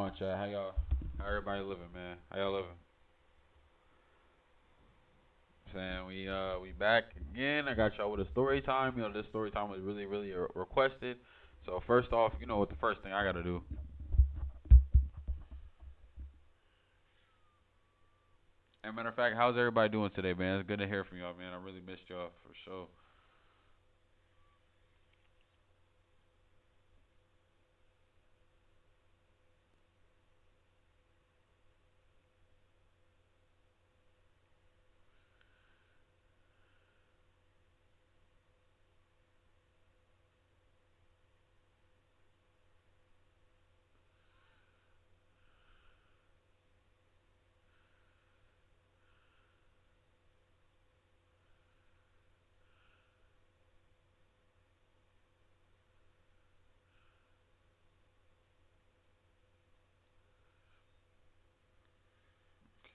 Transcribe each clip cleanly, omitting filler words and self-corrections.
on, chat? How everybody living, man? How y'all living? Saying we back again. I got y'all with a story time. This story time was really requested. So first off, you know what the first thing I gotta do. As a matter of fact, how's everybody doing today, man? It's good to hear from y'all, man. I really missed y'all for sure.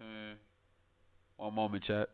Okay. One moment, chat.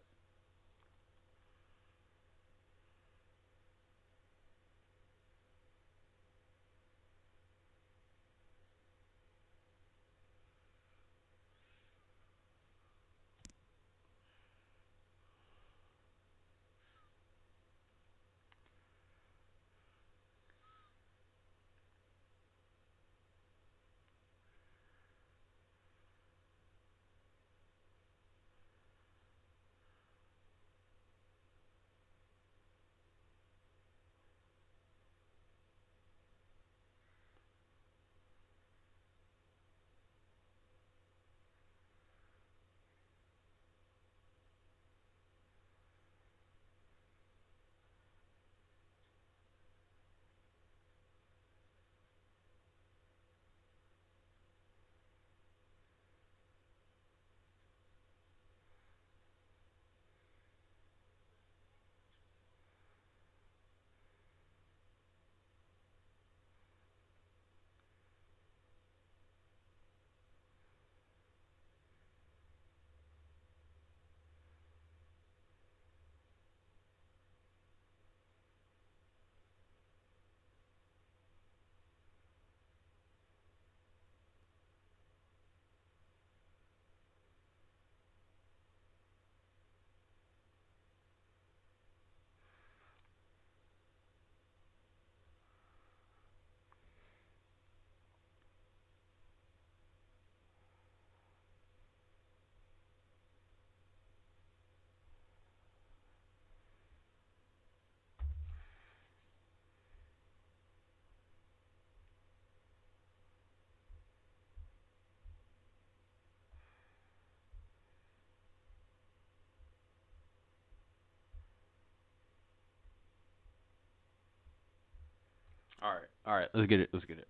All right. Let's get it. Let's get it.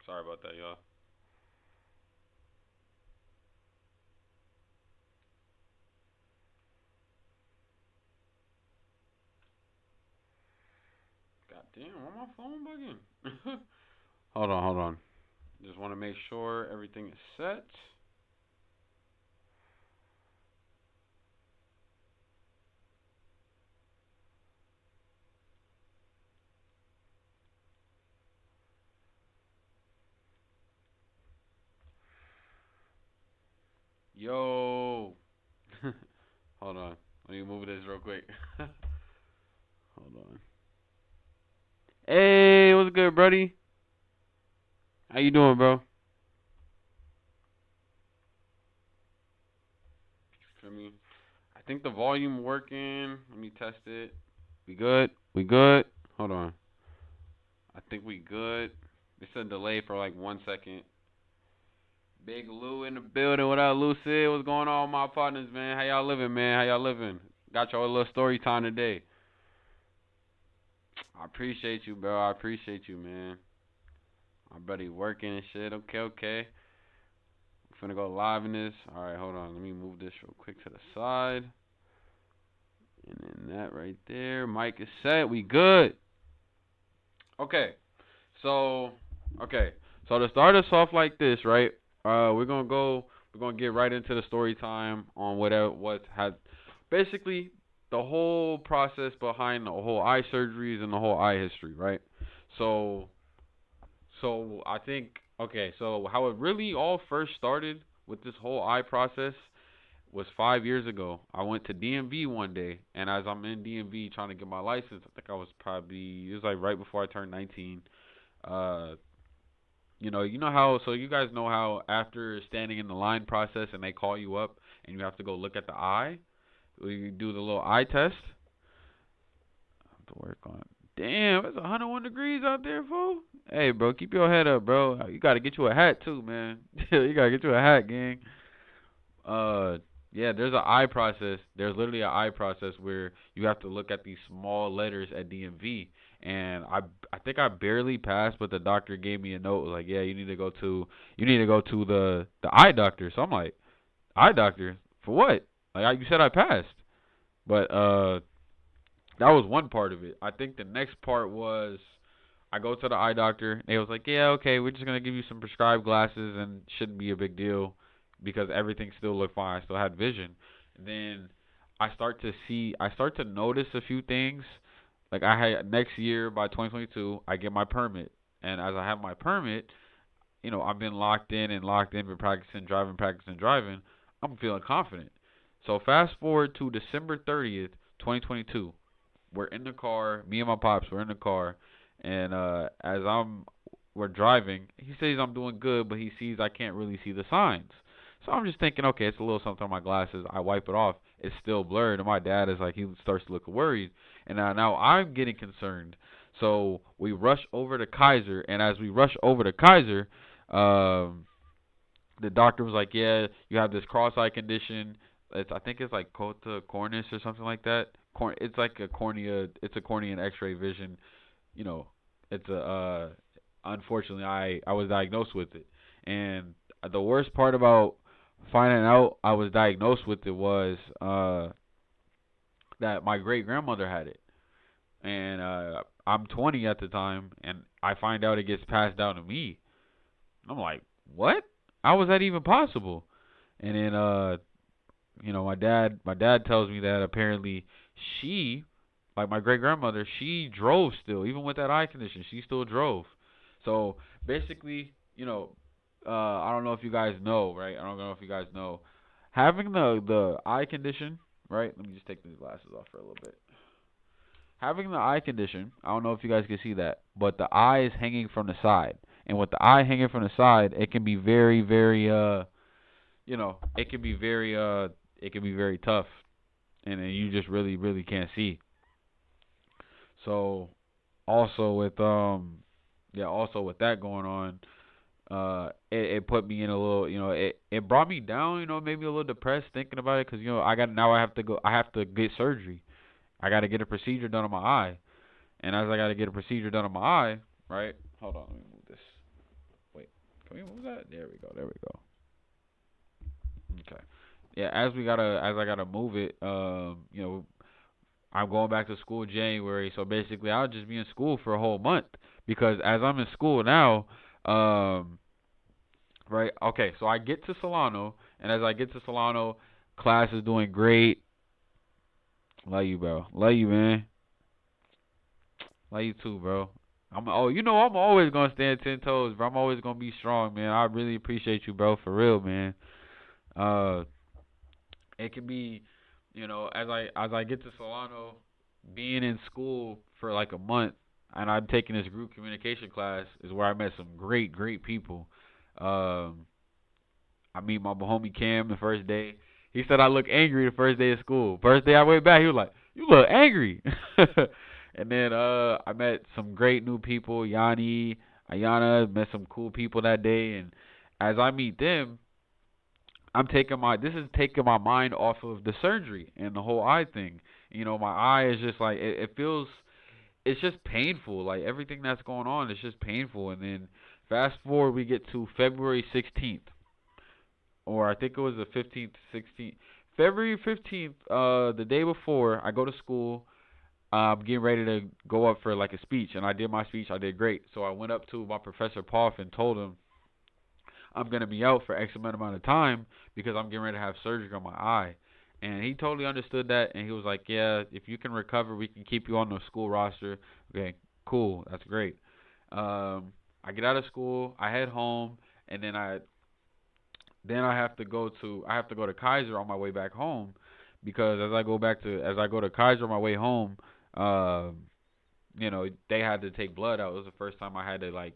Sorry about that, y'all. God damn, why my phone bugging? Hold on. Just want to make sure everything is set. Yo. Hold on. Let me move this real quick. Hold on. Hey, what's good, buddy? How you doing, bro? Feel me? I think the volume working. Let me test it. We good? We good? Hold on. I think we good. It's a delay for like 1 second. Big Lou in the building. What up, Lou? Sid? What's going on, my partners, man? How y'all living, man? How y'all living? Got y'all a little story time today. I appreciate you, bro. I appreciate you, man. My buddy working and shit. Okay, okay. I'm finna go live in this. Alright, hold on. Let me move this real quick to the side. And then that right there. Mic is set. We good. Okay. So, okay. So to start us off like this, right? We're gonna get right into the story time on what had basically the whole process behind the whole eye surgeries and the whole eye history, right? So, so I think Okay, so how it really all first started with this whole eye process was 5 years ago. I went to DMV one day, and as I'm in DMV trying to get my license, I think I was probably, it was like right before I turned 19. Uh, you know how, so you guys know how after standing in the line process and they call you up and you have to go look at the eye, you do the little eye test. I have to work on. Damn, it's 101 degrees out there, fool. Hey, bro, keep your head up, bro. You gotta get you a hat too, man. You gotta get you a hat, gang. Uh, yeah, there's an eye process. There's literally an eye process where you have to look at these small letters at DMV. And I think I barely passed, but the doctor gave me a note like, yeah, you need to go to the eye doctor. So I'm like, eye doctor for what? Like you said, I passed, but that was one part of it. I think the next part was I go to the eye doctor. They was like, yeah, okay, we're just gonna give you some prescribed glasses and shouldn't be a big deal because everything still looked fine. I still had vision. Then I start to notice a few things. Like I had next year by 2022, I get my permit, and as I have my permit, I've been locked in, been practicing driving. I'm feeling confident. So fast forward to December 30th, 2022. We're in the car, me and my pops, we're in the car, and as we're driving, he says I'm doing good, but he sees I can't really see the signs. So I'm just thinking, okay, it's a little something on my glasses. I wipe it off. It's still blurred, and my dad is like, he starts to look worried, and now I'm getting concerned. So we rush over to Kaiser, and as we rush over to Kaiser, um, the doctor was like, "Yeah, you have this cross-eye condition. I think it's like cota cornis or something like that. It's like a cornea. It's a cornea and X-ray vision. You know, it's a. Unfortunately, I was diagnosed with it, and the worst part about finding out I was diagnosed with it was that my great grandmother had it, and I'm 20 at the time, and I find out it gets passed down to me. I'm like, what? How was that even possible? And then my dad tells me that apparently she, like my great grandmother, she drove still, even with that eye condition, she still drove. So basically, I don't know if you guys know, right? I don't know if you guys know, having the eye condition, right? Let me just take these glasses off for a little bit. Having the eye condition, I don't know if you guys can see that, but the eye is hanging from the side, and with the eye hanging from the side, it can be very, very it can be very tough, and then you just really, really can't see. So also with also with that going on, it put me in a little, it brought me down, made me a little depressed thinking about it, because I have to get surgery. I got to get a procedure done on my eye, and as I got to get a procedure done on my eye, right? Hold on, let me move this. Wait, can we move that? There we go. There we go. Okay. Yeah, as I gotta move it, I'm going back to school in January, so basically I'll just be in school for a whole month because as I'm in school now, um, right? Okay, so I get to Solano, and as I get to Solano, class is doing great. Love you, bro. Love you, man. Love you too, bro. I'm always gonna stand 10 toes, bro. I'm always gonna be strong, man. I really appreciate you, bro, for real, man. Uh, it can be, as I get to Solano, being in school for like a month, and I'm taking this group communication class is where I met some great, great people. Um, I meet my homie Cam the first day. He said I look angry the first day of school. First day I went back, he was like, "You look angry." And then I met some great new people, Yanni, Ayana, met some cool people that day, and as I meet them, this is taking my mind off of the surgery and the whole eye thing. My eye is just like it feels it's just painful. Like everything that's going on is just painful. And then fast forward, we get to February 16th, or I think it was the 15th, 16th. February 15th, the day before, I go to school. I'm getting ready to go up for like a speech, and I did my speech. I did great. So I went up to my professor Poff and told him I'm gonna be out for X amount of time because I'm getting ready to have surgery on my eye. And he totally understood that, and he was like, "Yeah, if you can recover, we can keep you on the school roster." Okay, cool, that's great. Um, I get out of school, I head home, and then I have to go to Kaiser on my way back home because as I go to Kaiser on my way home, uh, they had to take blood out. It was the first time I had to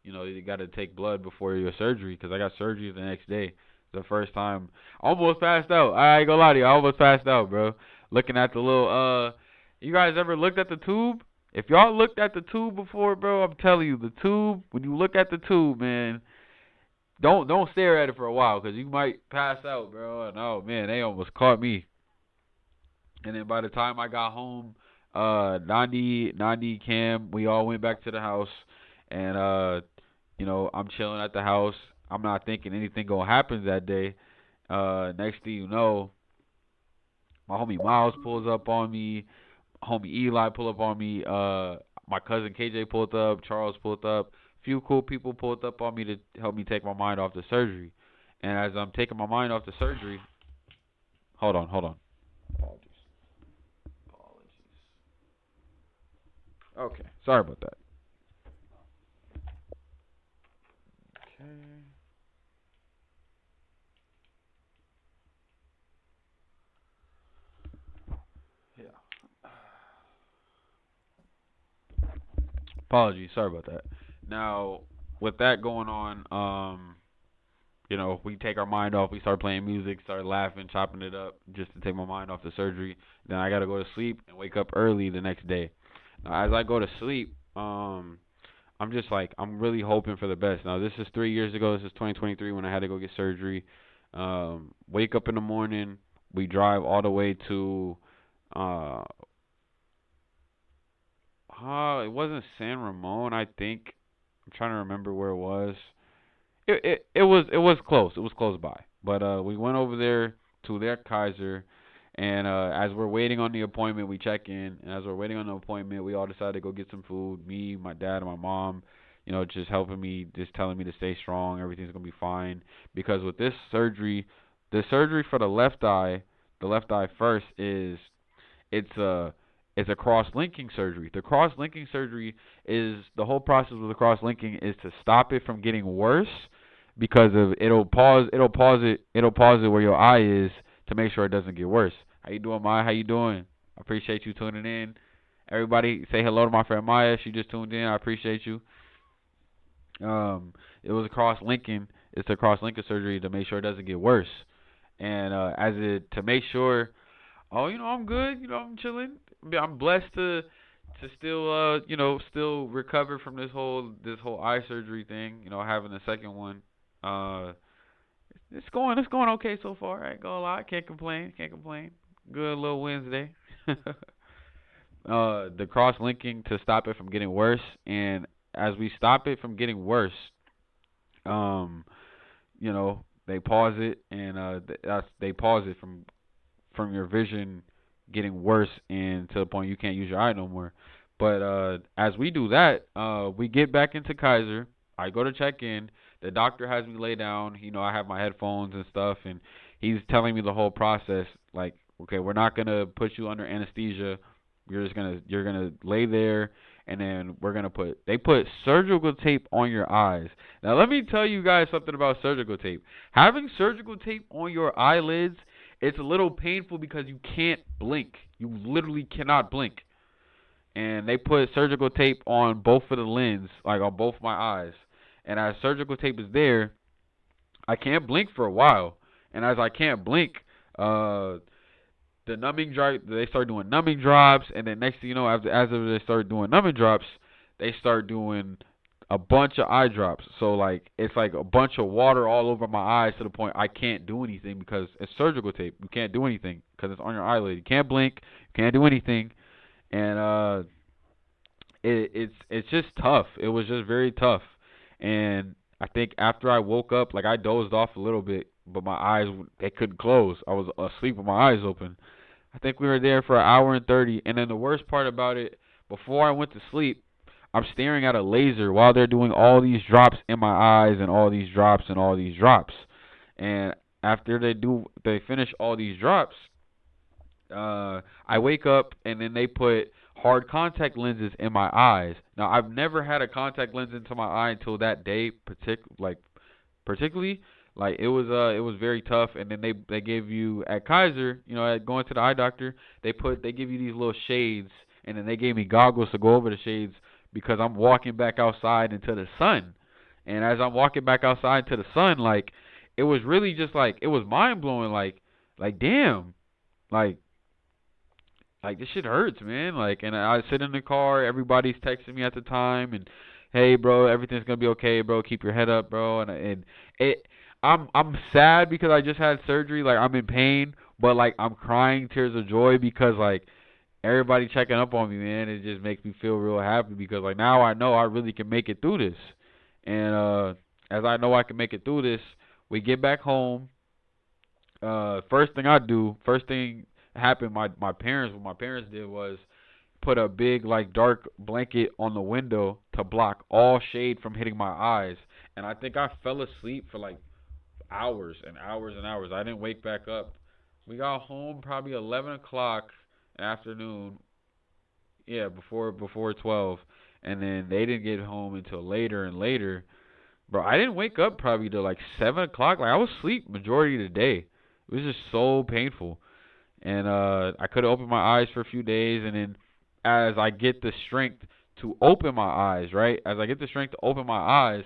you got to take blood before your surgery because I got surgery the next day. The first time, almost passed out. I ain't gonna lie to you, I almost passed out, bro. Looking at the little you guys ever looked at the tube? If y'all looked at the tube before, bro, I'm telling you, the tube. When you look at the tube, man, don't stare at it for a while because you might pass out, bro. And oh man, they almost caught me. And then by the time I got home, Nandi, Cam, we all went back to the house, and I'm chilling at the house. I'm not thinking anything gonna happen that day. Next thing you know, my homie Miles pulls up on me. Homie Eli pull up on me. My cousin KJ pulled up. Charles pulled up. Few cool people pulled up on me to help me take my mind off the surgery. And as I'm taking my mind off the surgery, hold on. Apologies. Okay, sorry about that. Okay. Yeah. Apologies, sorry about that. Now, with that going on, we take our mind off. We start playing music, start laughing, chopping it up, just to take my mind off the surgery. Then I gotta go to sleep and wake up early the next day. Now, as I go to sleep, I'm just like I'm really hoping for the best. Now, this is 3 years ago. This is 2023 when I had to go get surgery. Wake up in the morning. We drive all the way to uh, it wasn't San Ramon. I think I'm trying to remember where it was. It was close. It was close by. But we went over there to their Kaiser, and as we're waiting on the appointment, we check in. And as we're waiting on the appointment, we all decided to go get some food. Me, my dad, and my mom. Just helping me, just telling me to stay strong. Everything's gonna be fine. Because with this surgery, the surgery for the left eye first is it's a it's a cross-linking surgery. The cross-linking surgery is the whole process of the cross-linking is to stop it from getting worse because of it'll pause it where your eye is to make sure it doesn't get worse. How you doing, Maya? How you doing? I appreciate you tuning in. Everybody, say hello to my friend Maya. She just tuned in. I appreciate you. It was a cross-linking. It's a cross-linking surgery to make sure it doesn't get worse, and as it to make sure. Oh, I'm good. I'm chilling. I'm blessed to still still recover from this whole eye surgery thing. Having the second one. Uh, it's going okay so far. I ain't gonna lie. Can't complain. Can't complain. Good little Wednesday. The cross linking to stop it from getting worse, and as we stop it from getting worse, um, they pause it, and they pause it from your vision getting worse and to the point you can't use your eye no more. But as we do that, we get back into Kaiser. I go to check in. The doctor has me lay down. I have my headphones and stuff, and he's telling me the whole process. Like, okay, we're not gonna put you under anesthesia. You're gonna lay there, and then they put surgical tape on your eyes. Now let me tell you guys something about surgical tape. Having surgical tape on your eyelids, it's a little painful because you can't blink. You literally cannot blink. And they put surgical tape on both of the lens, like on both my eyes. And as surgical tape is there, I can't blink for a while. And as I can't blink, uh, the numbing drop, they start doing numbing drops, and then next thing you know, as they start doing numbing drops, they start doing a bunch of eye drops. So like it's like a bunch of water all over my eyes to the point I can't do anything because it's surgical tape. You can't do anything because it's on your eyelid. You can't blink. You can't do anything, and it's just tough. It was just very tough, and I think after I woke up, like I dozed off a little bit, but my eyes they couldn't close. I was asleep with my eyes open. I think we were there for an hour and 30, and then the worst part about it, before I went to sleep, I'm staring at a laser while they're doing all these drops in my eyes and all these drops and all these drops. And after they finish all these drops, I wake up and then they put hard contact lenses in my eyes. Now I've never had a contact lens into my eye until that day, particularly. Like it was very tough. And then they gave you at Kaiser, at going to the eye doctor, they give you these little shades, and then they gave me goggles to go over the shades because I'm walking back outside into the sun. And as I'm walking back outside to the sun, like it was really just like it was mind blowing. Like damn, like this shit hurts, man. Like, and I sit in the car, everybody's texting me at the time, and hey, bro, everything's gonna be okay, bro. Keep your head up, bro. And it, I'm sad because I just had surgery. Like, I'm in pain, but like I'm crying tears of joy because like everybody checking up on me, man. It just makes me feel real happy because like now I know I really can make it through this. And as I know I can make it through this, we get back home. First thing happened. What my parents did was put a big like dark blanket on the window to block all shade from hitting my eyes. And I think I fell asleep for like hours and hours and hours. I didn't wake back up. We got home probably 11 o'clock afternoon. Yeah, before 12, and then they didn't get home until later and later. Bro, I didn't wake up probably till like 7 o'clock. Like I was asleep majority of the day. It was just so painful, and I couldn't open my eyes for a few days. And then as I get the strength to open my eyes, right? As I get the strength to open my eyes,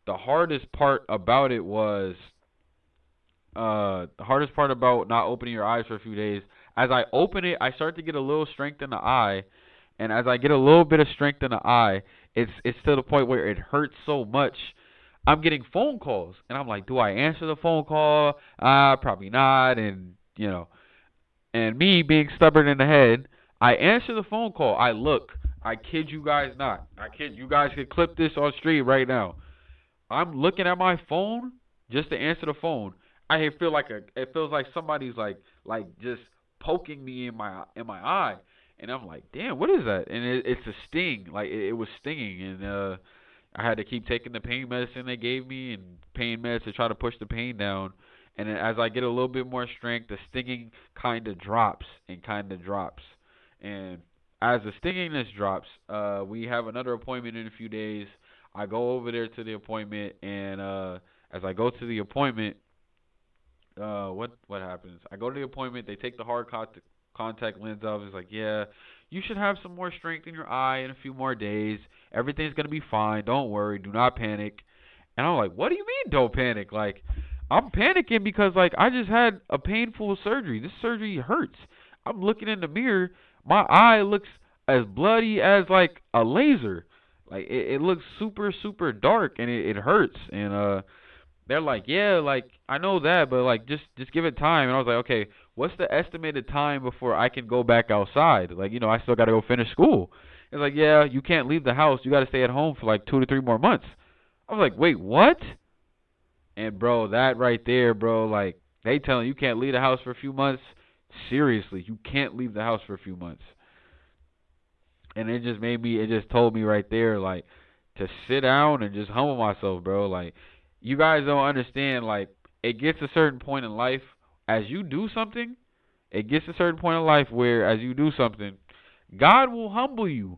the hardest part about it was the hardest part about not opening your eyes for a few days. As I open it, I start to get a little strength in the eye, and as I get a little bit of strength in the eye, it's to the point where it hurts so much. I'm getting phone calls, and I'm like, do I answer the phone call? Probably not. And and me being stubborn in the head, I answer the phone call. I look. I kid you guys not. I kid you guys could clip this on stream right now. I'm looking at my phone just to answer the phone. It feels like somebody's like just poking me in my eye, and I'm like, damn, what is that? And it's a sting, like it was stinging, and I had to keep taking the pain medicine they gave me and pain meds to try to push the pain down. And then as I get a little bit more strength, the stinging kind of drops and kind of drops. And as the stinginess drops, we have another appointment in a few days. I go over there to the appointment, and as I go to the appointment, what happens? I go to the appointment. They take the hard contact lens off. It's like, yeah, you should have some more strength in your eye in a few more days. Everything's gonna be fine. Don't worry. Do not panic. And I'm like, what do you mean, don't panic? Like, I'm panicking because like I just had a painful surgery. This surgery hurts. I'm looking in the mirror. My eye looks as bloody as like a laser. Like it looks super super dark, and it hurts. And they're like, yeah, like I know that, but like just give it time. And I was like, okay, what's the estimated time before I can go back outside? Like, I still got to go finish school. It's like, yeah, you can't leave the house. You got to stay at home for like 2 to 3 more months. I was like, wait, what? And bro, that right there, bro, like they telling you can't leave the house for a few months. Seriously, you can't leave the house for a few months. And it just told me right there, like, to sit down and just humble myself, bro. Like, you guys don't understand, like, it gets a certain point in life, as you do something, it gets a certain point in life where, as you do something, God will humble you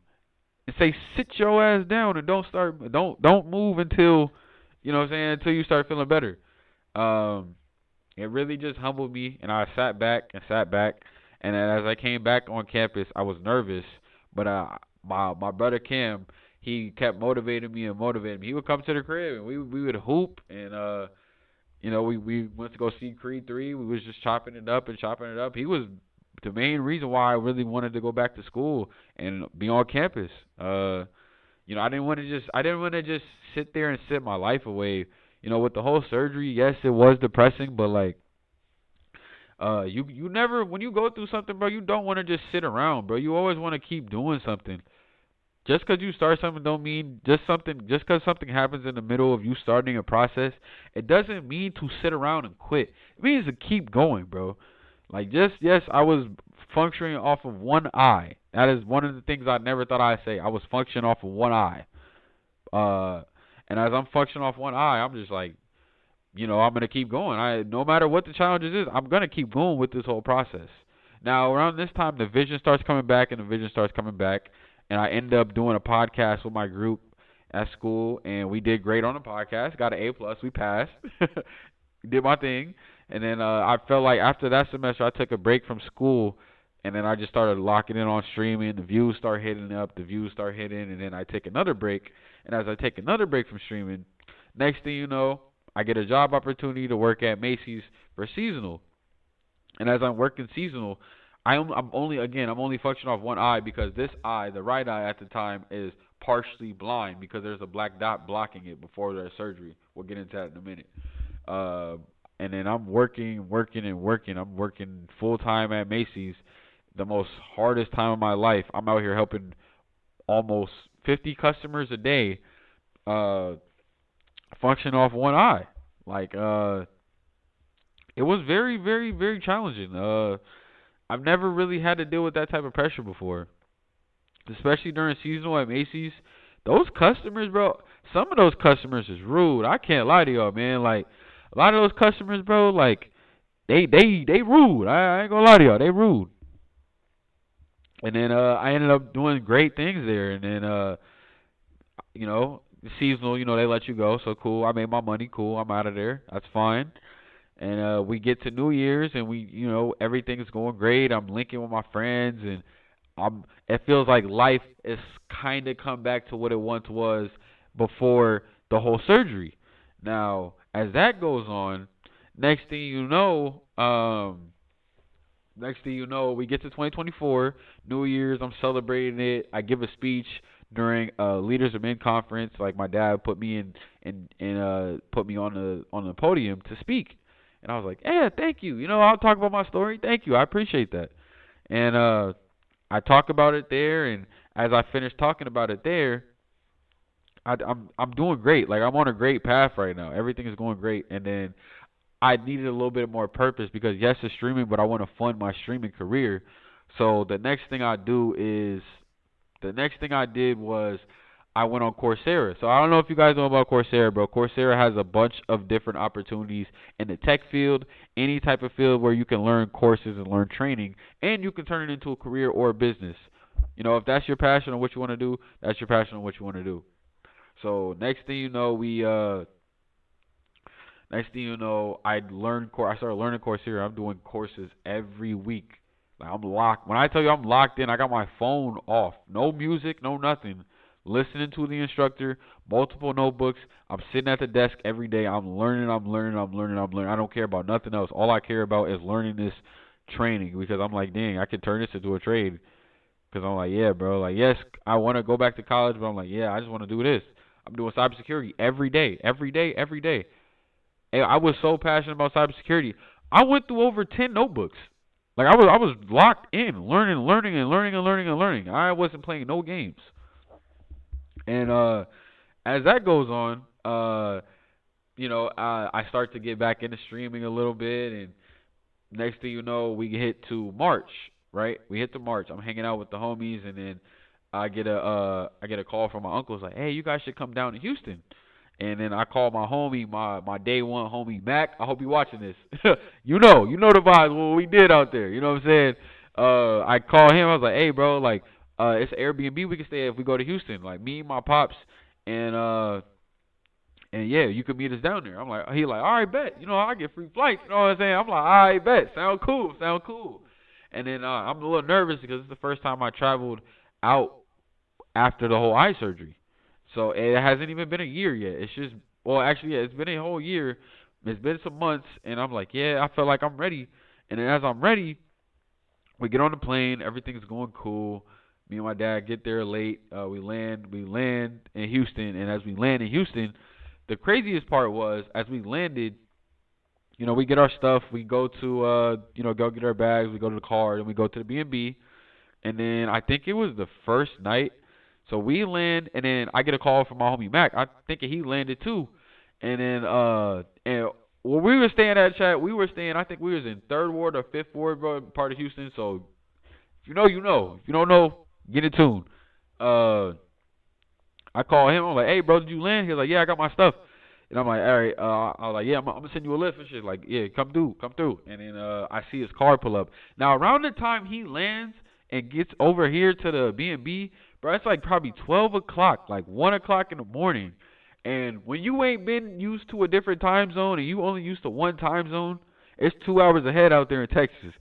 and say, sit your ass down and don't move until, what I'm saying, until you start feeling better. Um, it really just humbled me, and I sat back and sat back. And then as I came back on campus, I was nervous, but my brother Cam, he kept motivating me and motivating me. He would come to the crib and we would hoop, and we went to go see Creed 3. We was just chopping it up and chopping it up. He was the main reason why I really wanted to go back to school and be on campus. I didn't want to just sit there and sit my life away. With the whole surgery, yes, it was depressing, but like, you never, when you go through something, bro, you don't want to just sit around, bro. You always want to keep doing something. Just because you start something don't mean just because something happens in the middle of you starting a process, it doesn't mean to sit around and quit. It means to keep going, bro. Like, yes, I was functioning off of one eye. That is one of the things I never thought I'd say. I was functioning off of one eye. And as I'm functioning off one eye, I'm just like, I'm gonna keep going. No matter what the challenges is, I'm gonna keep going with this whole process. Now around this time, the vision starts coming back, and the vision starts coming back, and I end up doing a podcast with my group at school, and we did great on the podcast. Got an A plus. We passed. Did my thing, and then I felt like after that semester, I took a break from school, and then I just started locking in on streaming. The views start hitting up. The views start hitting, and then I take another break. And as I take another break from streaming, next thing you know, I get a job opportunity to work at Macy's for seasonal. And as I'm working seasonal, I'm only functioning off one eye because this eye, the right eye at the time, is partially blind because there's a black dot blocking it before the surgery. We'll get into that in a minute. Uh, and then I'm working, working, and working. I'm working full time at Macy's, the most hardest time of my life. I'm out here helping almost 50 customers a day, uh, function off one eye. Like, it was very, very, very challenging. I've never really had to deal with that type of pressure before, especially during seasonal at Macy's. Those customers, bro, some of those customers is rude. I can't lie to y'all, man. Like a lot of those customers, bro, like they rude. I ain't gonna lie to y'all, they rude. And then I ended up doing great things there. And then seasonal, they let you go, so cool. I made my money, cool. I'm out of there. That's fine. And we get to New Year's, and everything's going great. I'm linking with my friends, and it feels like life is kind of come back to what it once was before the whole surgery. Now, as that goes on, next thing you know, we get to 2024, New Year's. I'm celebrating it. I give a speech during Leaders of Men conference. Like my dad put me put me on the podium to speak, and I was like, yeah, thank you. I'll talk about my story. Thank you. I appreciate that. And I talk about it there, and as I finish talking about it there, I'm doing great. Like I'm on a great path right now. Everything is going great, and then I needed a little bit more purpose because yes, it's streaming, but I want to fund my streaming career. So the next thing I did was I went on Coursera. So I don't know if you guys know about Coursera, bro. Coursera has a bunch of different opportunities in the tech field, any type of field where you can learn courses and learn training, and you can turn it into a career or a business. If that's your passion on what you want to do, that's your passion on what you want to do. So next thing you know, I started learning Coursera. I'm doing courses every week. Like I'm locked. When I tell you I'm locked in, I got my phone off. No music, no nothing. Listening to the instructor, multiple notebooks. I'm sitting at the desk every day. I'm learning, I'm learning, I'm learning, I'm learning. I don't care about nothing else. All I care about is learning this training because I'm like, dang, I could turn this into a trade. Because I'm like, yeah, bro. Like, yes, I want to go back to college, but I'm like, yeah, I just want to do this. I'm doing cybersecurity every day, every day, every day. And I was so passionate about cybersecurity. I went through over 10 notebooks. Like I was locked in, learning, learning, and learning, and learning, and learning. I wasn't playing no games. And as that goes on, I start to get back into streaming a little bit, and next thing you know, we hit to March, right? We hit to March. I'm hanging out with the homies, and then I get a call from my uncle. It's like, hey, you guys should come down to Houston. And then I call my homie, my day one homie Mac. I hope you watching this. you know the vibes what we did out there. You know what I'm saying? I call him. I was like, hey, bro, like, it's an Airbnb we can stay at if we go to Houston. Like me, my pops, and yeah, you could meet us down there. He like, all right, bet. I get free flights. You know what I'm saying? I'm like, all right, bet. Sound cool, sound cool. And then I'm a little nervous because it's the first time I traveled out after the whole eye surgery. So it hasn't even been a year yet. It's just, well, actually, yeah, it's been a whole year. It's been some months, and I'm like, yeah, I feel like I'm ready. And then as I'm ready, we get on the plane. Everything's going cool. Me and my dad get there late. We land in Houston, and as we land in Houston, the craziest part was as we landed, we get our stuff. We go to, go get our bags. We go to the car, and we go to the B&B. And then I think it was the first night. So we land, and then I get a call from my homie Mac. I think he landed too. And then, and where we were staying at, chat, I think we was in 3rd Ward or 5th Ward, bro, part of Houston. So if you know, you know. If you don't know, get in tune. Uh, I call him. I'm like, hey, bro, did you land? He's like, yeah, I got my stuff. And I'm like, all right, I was like, yeah, I'm gonna send you a lift and shit. Like, yeah, come through. And then I see his car pull up. Now around the time he lands and gets over here to the B&B, bro, it's like probably 12 o'clock, like 1 o'clock in the morning. And when you ain't been used to a different time zone and you only used to one time zone, it's 2 hours ahead out there in Texas.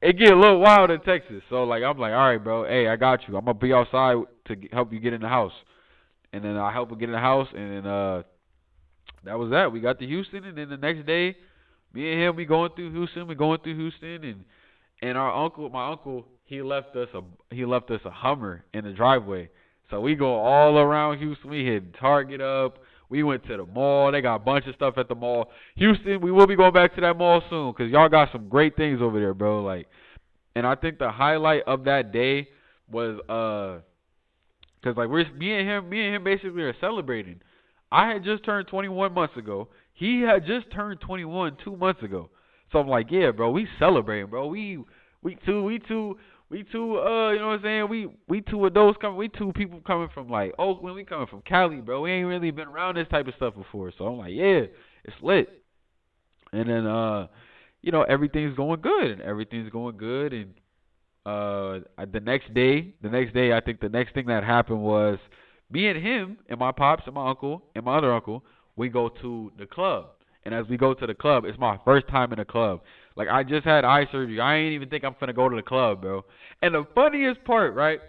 It get a little wild in Texas. So like I'm like, all right, bro, hey, I got you. I'm gonna be outside to help you get in the house. And then I help him get in the house, and then that was that. We got to Houston, and then the next day, me and him, we going through Houston. We going through Houston, and my uncle, he left us a Hummer in the driveway. So we go all around Houston. We hit Target up. We went to the mall. They got a bunch of stuff at the mall. Houston, we will be going back to that mall soon because y'all got some great things over there, bro. Like, and I think the highlight of that day was cause like me and him basically are celebrating. I had just turned 21 months ago. He had just turned 21 2 months ago. So I'm like, yeah, bro, we celebrating, bro. We two, you know what I'm saying? We two adults coming, we two people coming from like Oakland, we coming from Cali, bro. We ain't really been around this type of stuff before. So I'm like, yeah, it's lit. And then everything's going good, and the next day, I think the next thing that happened was me and him and my pops and my uncle and my other uncle, we go to the club. And as we go to the club, it's my first time in a club. Like I just had eye surgery. I ain't even think I'm finna go to the club, bro. And the funniest part, right?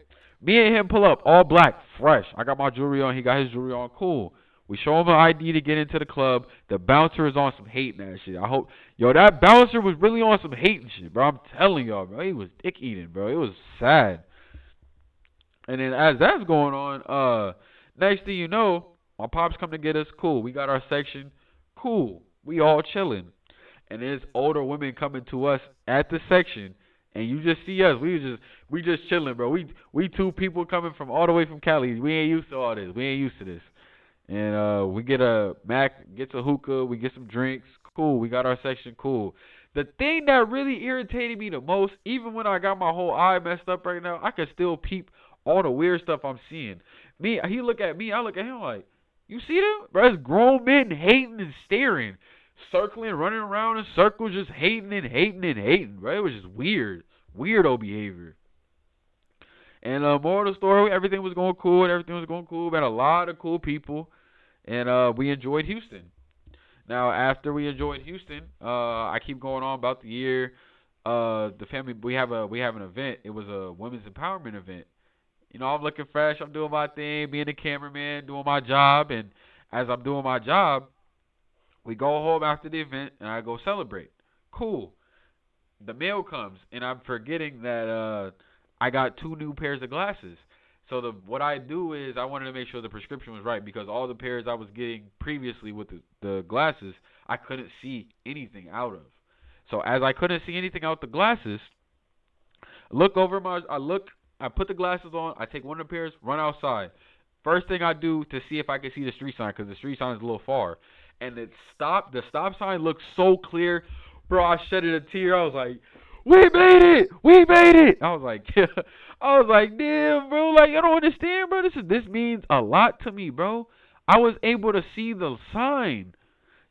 Me and him pull up all black, fresh. I got my jewelry on. He got his jewelry on. Cool. We show him an ID to get into the club. The bouncer is on some hating that shit. I hope, that bouncer was really on some hating shit, bro. I'm telling y'all, bro. He was dick eating, bro. It was sad. And then as that's going on, next thing you know, my pops come to get us. Cool. We got our section. Cool. We all chilling. And there's older women coming to us at the section, and you just see us. We just chilling, bro. We two people coming from all the way from Cali. We ain't used to all this. We ain't used to this. And we get a Mac, gets a hookah, we get some drinks. Cool. We got our section. Cool. The thing that really irritated me the most, even when I got my whole eye messed up right now, I can still peep all the weird stuff I'm seeing. He look at me, I look at him like, you see them? Bro, it's grown men hating and staring, circling, running around in circles, just hating and hating and hating, bro. It was just weirdo behavior. And more of the story, everything was going cool, We had a lot of cool people, and we enjoyed Houston. Now, after we enjoyed Houston, I keep going on about the year. The family, we have an event. It was a women's empowerment event. I'm looking fresh. I'm doing my thing, being a cameraman, doing my job. And as I'm doing my job, we go home after the event, and I go celebrate. Cool. The mail comes, and I'm forgetting that I got two new pairs of glasses. So what I do is I wanted to make sure the prescription was right because all the pairs I was getting previously with the glasses, I couldn't see anything out of. So as I couldn't see anything out the glasses, I put the glasses on, I take one of the pairs, run outside. First thing I do to see if I can see the street sign because the street sign is a little far, and the stop sign looks so clear, bro. I shedded a tear. I was like, "We made it! I was like, damn, bro. Like, I don't understand, bro. This means a lot to me, bro. I was able to see the sign.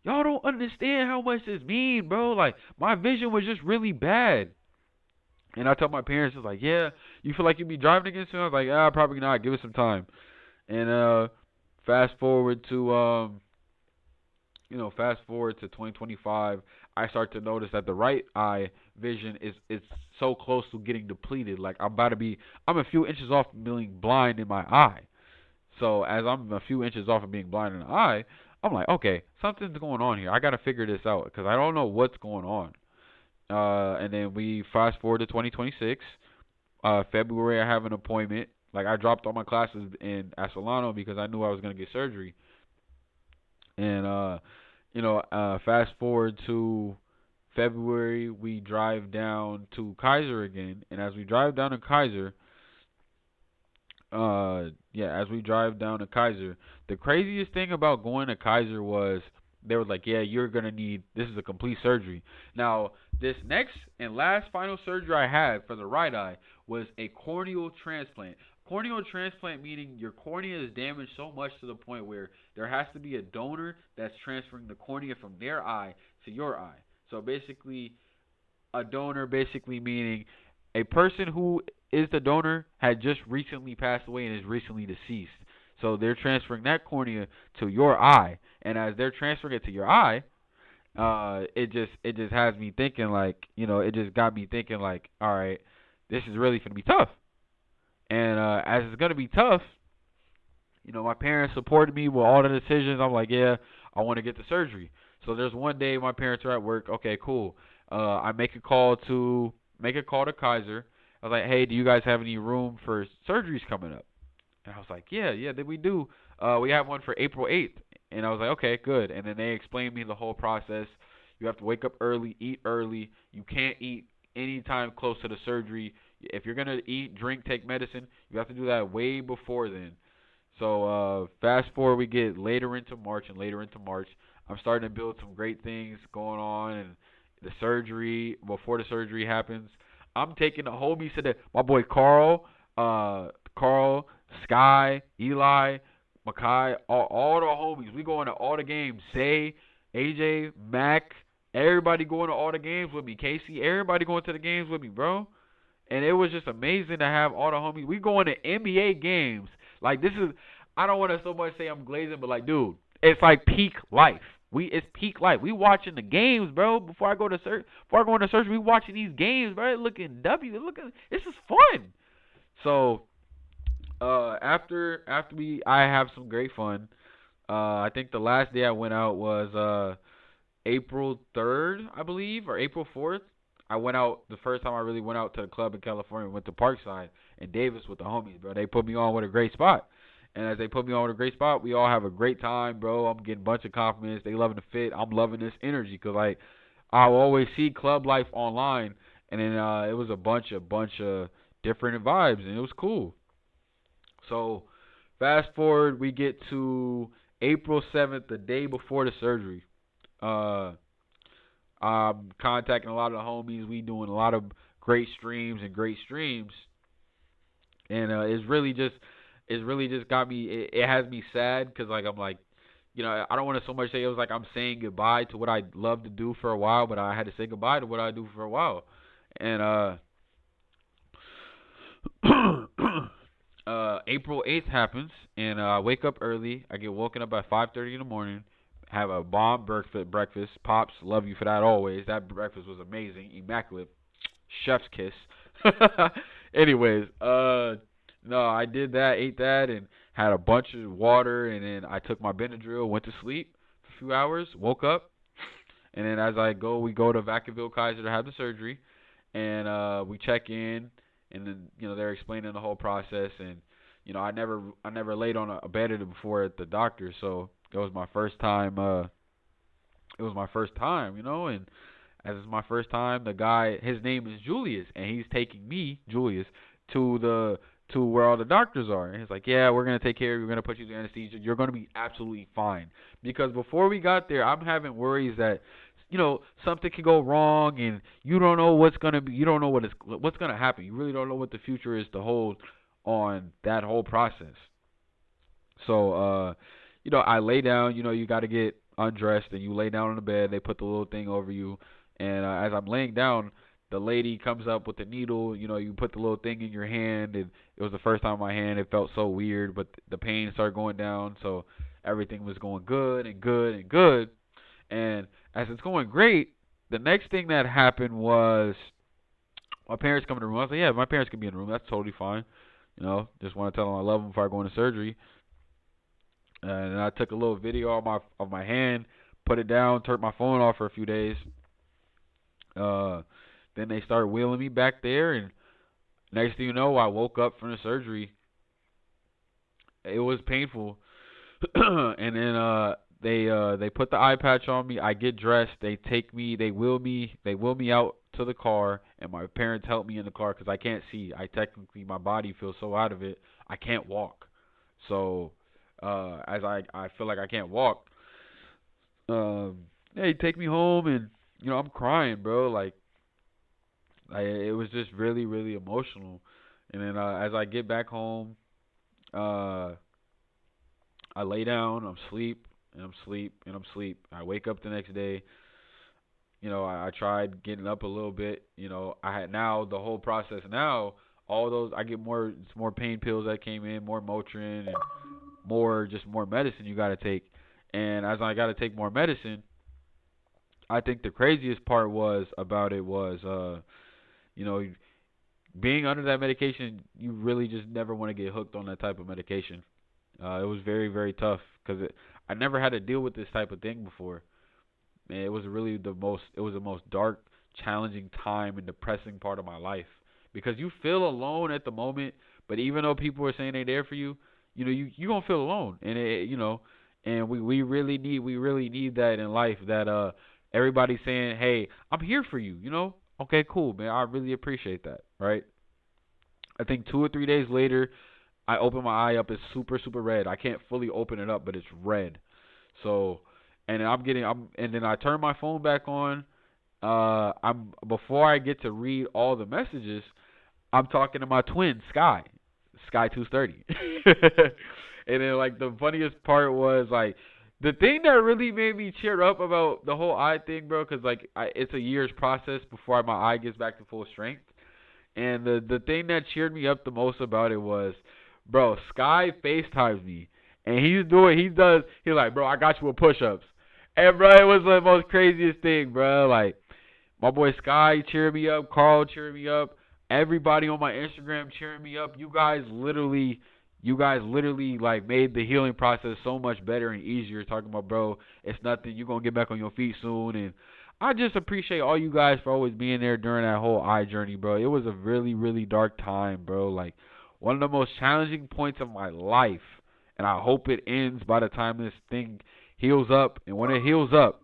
Y'all don't understand how much this means, bro. Like, my vision was just really bad. And I told my parents, it's like, yeah, you feel like you'd be driving again soon? I was like, probably not. Give it some time. And fast forward to 2025, I start to notice that the right eye vision is so close to getting depleted. Like I'm a few inches off from being blind in my eye. So as I'm a few inches off of being blind in the eye, I'm like, okay, something's going on here. I got to figure this out because I don't know what's going on. And then we fast forward to 2026. February, I have an appointment. Like I dropped all my classes in Solano because I knew I was gonna get surgery. And fast forward to February, we drive down to Kaiser again. And as we drive down to Kaiser, the craziest thing about going to Kaiser was they were like, yeah, you're going to need, this is a complete surgery. Now, this next and last final surgery I had for the right eye was a corneal transplant. Corneal transplant meaning your cornea is damaged so much to the point where there has to be a donor that's transferring the cornea from their eye to your eye. So basically, a donor basically meaning a person who is the donor had just recently passed away and is recently deceased. So they're transferring that cornea to your eye, and as they're transferring it to your eye, it just has me thinking like, it just got me thinking like, all right, this is really gonna be tough. And as it's gonna be tough, my parents supported me with all the decisions. I'm like, yeah, I want to get the surgery. So there's one day my parents are at work. Okay, cool. I make a call to Kaiser. I was like, hey, do you guys have any room for surgeries coming up? And I was like, yeah, we do. We have one for April 8th. And I was like, okay, good. And then they explained me the whole process. You have to wake up early, eat early. You can't eat anytime close to the surgery. If you're gonna eat, drink, take medicine, you have to do that way before then. So fast forward, we get later into March and later into March. I'm starting to build some great things going on, and the surgery before the surgery happens, I'm taking the homies to my boy Carl, Sky, Eli, Makai, all the homies. We going to all the games. Say, AJ, Mac, everybody going to all the games with me. Casey, everybody going to the games with me, bro. And it was just amazing to have all the homies. We going to NBA games. Like this is, I don't want to so much say I'm glazing, but like, dude, it's like peak life. It's peak life. We watching the games, bro. Before I go into search, we watching these games, bro. Looking this is fun. So, I have some great fun. I think the last day I went out was April 3rd, I believe, or April 4th. I went out the first time I really went out to the club in California. Went to Parkside and Davis with the homies, bro. They put me on with a great spot. And as they put me on with a great spot, we all have a great time, bro. I'm getting a bunch of compliments. They loving the fit. I'm loving this energy because, like, I always see club life online, and then it was a bunch of different vibes, and it was cool. So, fast forward, we get to April 7th, the day before the surgery. Uh, I'm contacting a lot of the homies. We doing a lot of great streams, and it's really just got me. It has me sad because like I'm like, I don't want to so much say it was like I'm saying goodbye to what I loved to do for a while, but I had to say goodbye to what I do for a while, and April 8th happens, and I wake up early. I get woken up at 5:30 in the morning. Have a bomb breakfast. Pops, love you for that always. That breakfast was amazing, immaculate, chef's kiss. Anyways, no, I did that, ate that, and had a bunch of water, and then I took my Benadryl, went to sleep for a few hours, woke up, and then as we go to Vacaville Kaiser to have the surgery, and we check in, and then they're explaining the whole process, and I never laid on a bed before at the doctor, so it was my first time. It was my first time, and as it's my first time, the guy, his name is Julius, and he's taking me, Julius, to the to where all the doctors are. And he's like, yeah, we're gonna take care of you. We're gonna put you to anesthesia. You're gonna be absolutely fine. Because before we got there, I'm having worries that something could go wrong, and you don't know what's gonna be. You don't know what's gonna happen. You really don't know what the future is to hold on that whole process. So, I lay down. You got to get undressed, and you lay down on the bed. They put the little thing over you, and as I'm laying down, the lady comes up with the needle. You put the little thing in your hand, and it was the first time in my hand. It felt so weird, but the pain started going down, so everything was going good and good and good. And as it's going great, the next thing that happened was my parents come in the room. I was like, yeah, my parents can be in the room. That's totally fine. Just want to tell them I love them before I go into surgery. And I took a little video of my hand, put it down, turned my phone off for a few days. Uh, then they started wheeling me back there, and next thing you know, I woke up from the surgery. It was painful, and then they put the eye patch on me. I get dressed. They wheel me out to the car, and my parents help me in the car because I can't see. My body feels so out of it, I can't walk. So, as I feel like I can't walk, they take me home, and I'm crying, bro. Like, it was just really, really emotional. And then as I get back home, uh, I lay down, I'm sleep, and I'm sleep, and I'm sleep. I wake up the next day. I tried getting up a little bit. I had now the whole process. Now all those I get more. It's more pain pills that came in, more Motrin, and more medicine you got to take. And as I got to take more medicine, I think the craziest part was about it was you know being under that medication. You really just never want to get hooked on that type of medication. It was very very tough because I never had to deal with this type of thing before. Man, it was really the most dark, challenging time and depressing part of my life because you feel alone at the moment, but even though people are saying they're there for you, you gonna feel alone, and and we really need that in life that everybody's saying, hey, I'm here for you, okay, cool, man, I really appreciate that, right? I think 2 or 3 days later, I open my eye up, it's super super red. I can't fully open it up, but it's red. So, and then and then I turn my phone back on. I'm before I get to read all the messages, I'm talking to my twin Sky 230. And then like the funniest part was like the thing that really made me cheer up about the whole eye thing, bro, because like it's a year's process before my eye gets back to full strength. And the thing that cheered me up the most about it was, bro, Sky FaceTimes me, and he's like, bro, I got you with push-ups, and bro, it was the most craziest thing, bro. Like my boy Sky cheered me up, Carl cheered me up, everybody on my Instagram cheering me up. You guys literally like made the healing process so much better and easier. Talking about, bro, it's nothing. You're gonna get back on your feet soon, and I just appreciate all you guys for always being there during that whole eye journey, bro. It was a really, really dark time, bro. Like one of the most challenging points of my life, and I hope it ends by the time this thing heals up. And when it heals up,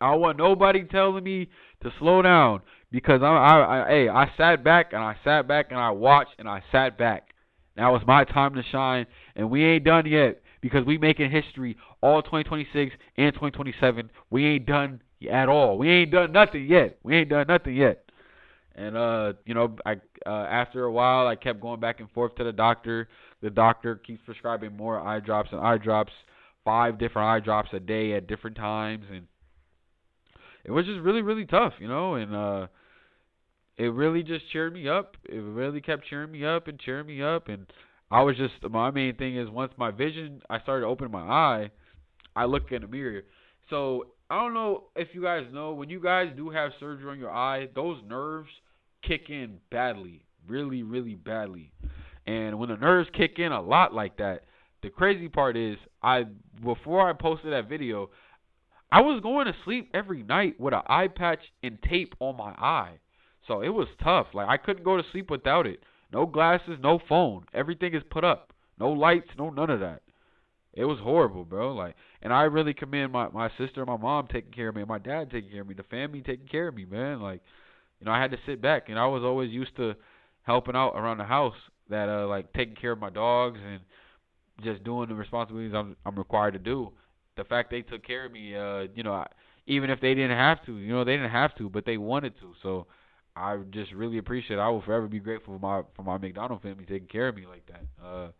I don't want nobody telling me to slow down because I sat back and I sat back and I watched and I sat back. Now it's my time to shine, and we ain't done yet because we making history all 2026 and 2027. We ain't done at all. We ain't done nothing yet. We ain't done nothing yet. And I after a while, I kept going back and forth to the doctor. The doctor keeps prescribing more eye drops and eye drops, 5 different eye drops a day at different times, and it was just really, really tough, and it really just cheered me up. It really kept cheering me up and cheering me up, and I was just my main thing is once my vision, I started opening my eye, I look in the mirror. So I don't know if you guys know when you guys do have surgery on your eye, those nerves kick in badly, really, really badly. And when the nerves kick in a lot like that, the crazy part is I before I posted that video, I was going to sleep every night with an eye patch and tape on my eye. So it was tough. Like I couldn't go to sleep without it. No glasses, no phone. Everything is put up. No lights, no none of that. It was horrible, bro. Like, and I really commend my sister and my mom taking care of me, and my dad taking care of me, the family taking care of me, man. Like, I had to sit back, and I was always used to helping out around the house, that like taking care of my dogs and just doing the responsibilities I'm required to do. The fact they took care of me, even if they didn't have to, they didn't have to, but they wanted to. So I just really appreciate it. I will forever be grateful for my McDonald family taking care of me like that.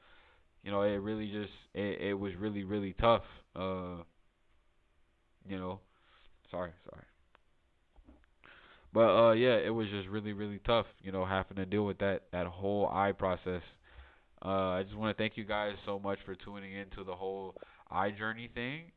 It really just it was really really tough. You know, sorry. But yeah, it was just really really tough. Having to deal with that whole eye process. I just want to thank you guys so much for tuning into the whole eye journey thing.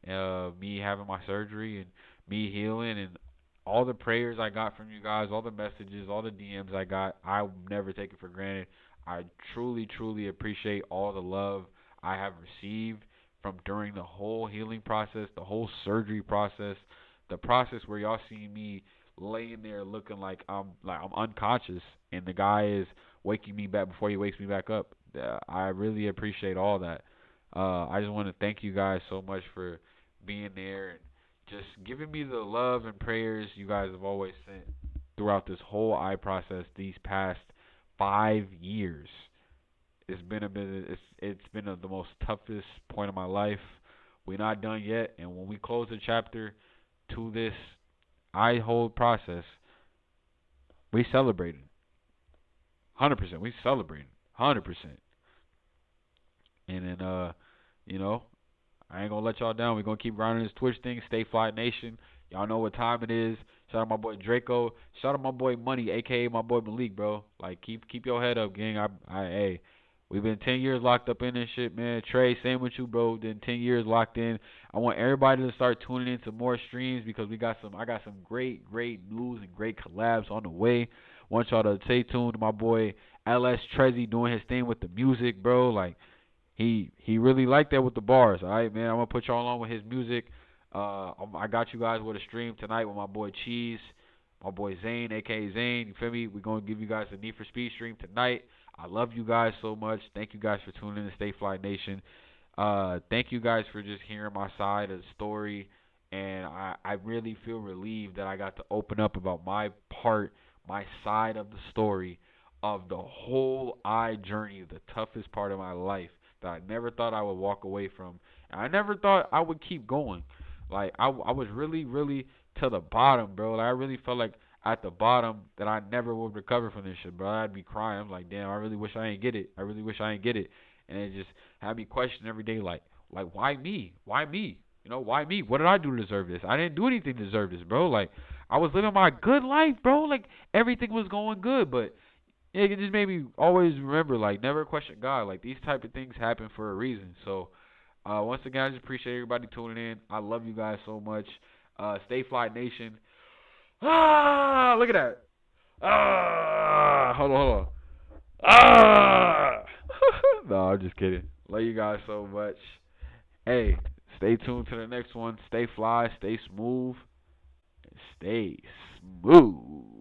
Me having my surgery and me healing and all the prayers I got from you guys, all the messages, all the DMs I got. I'll never take it for granted. I truly, truly appreciate all the love I have received from during the whole healing process, the whole surgery process, the process where y'all see me laying there looking like I'm unconscious and the guy is waking me back before he wakes me back up. I really appreciate all that. I just want to thank you guys so much for being there and just giving me the love and prayers you guys have always sent throughout this whole eye process these past 5 years. It's been the most toughest point of my life. We're not done yet, and when we close the chapter to this eye hold process, we celebrated. 100%. We celebrating. 100%. And then you know, I ain't gonna let y'all down. We're gonna keep grinding this Twitch thing. Stay Fly Nation. Y'all know what time it is. Shout out my boy Draco. Shout out my boy Money, aka my boy Malik, bro. Like keep your head up, gang. Hey, we've been 10 years locked up in this shit, man. Trey, same with you, bro. Been 10 years locked in. I want everybody to start tuning into more streams because I got some great news and great collabs on the way. Want y'all to stay tuned to my boy LS Trezzy doing his thing with the music, bro. Like he really liked that with the bars. All right, man. I'm gonna put y'all on with his music. I got you guys with a stream tonight with my boy Cheese, my boy Zane, aka Zane. You feel me? We're gonna give you guys a Need for Speed stream tonight. I love you guys so much. Thank you guys for tuning in to Stay Fly Nation. Thank you guys for just hearing my side of the story, and I really feel relieved that I got to open up about my part, my side of the story of the whole I journey, the toughest part of my life that I never thought I would walk away from. And I never thought I would keep going. Like I was really to the bottom, bro. Like I really felt like at the bottom that I never would recover from this shit, bro. I'd be crying. I'm like, damn, I really wish I ain't get it. I really wish I ain't get it. And it just had me question every day, like why me? Why me? You know, why me? What did I do to deserve this? I didn't do anything to deserve this, bro. Like I was living my good life, bro. Like everything was going good, but it just made me always remember, like, never question God. Like, these type of things happen for a reason. So, once again, I just appreciate everybody tuning in. I love you guys so much. Stay Fly Nation. Ah, look at that. Ah, hold on. Ah. No, I'm just kidding. Love you guys so much. Hey, stay tuned to the next one. Stay fly, stay smooth, and stay smooth.